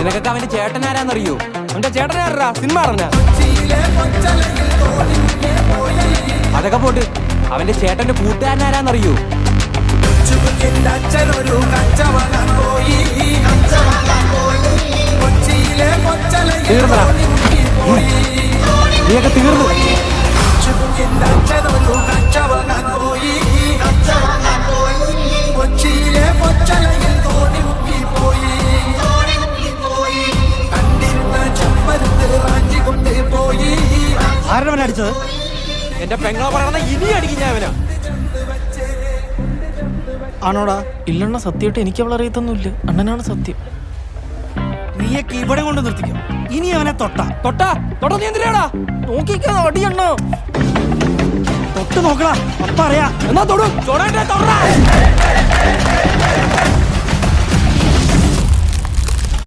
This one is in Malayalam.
നിനക്കൊക്കെ അവന്റെ ചേട്ടനാരാന്നറിയോ? അവന്റെ ചേട്ടനാരാ? സിനിമ അറിഞ്ഞ? അതൊക്കെ പോട്ട് അവന്റെ ചേട്ടന്റെ കൂട്ടുകാരനാരാന്നറിയോ? തീർന്നടാ, നീയൊക്കെ തീർന്നു. ആരുടെ അടിച്ചത്? എന്റെ പെങ്ങളെ പറയണ ഇനി അടിക്കും ഞാൻ അവനാ. ആണോടാ? ഇല്ലണ്ണ, സത്യമായിട്ട് എനിക്ക് അവളെ അറിയത്തൊന്നുമില്ല. അണ്ണനാണ് സത്യം. നീയൊക്കെ ഇവിടെ കൊണ്ട് നിർത്തിക്കും. ഇനി അവനെ തൊട്ടാ നീ എന്തിനാടാ നോക്കിക്കാ അടിയണ്ണോ. തൊട്ട് നോക്കടാ, അപ്പ അറിയാ. എന്നാ തൊടു.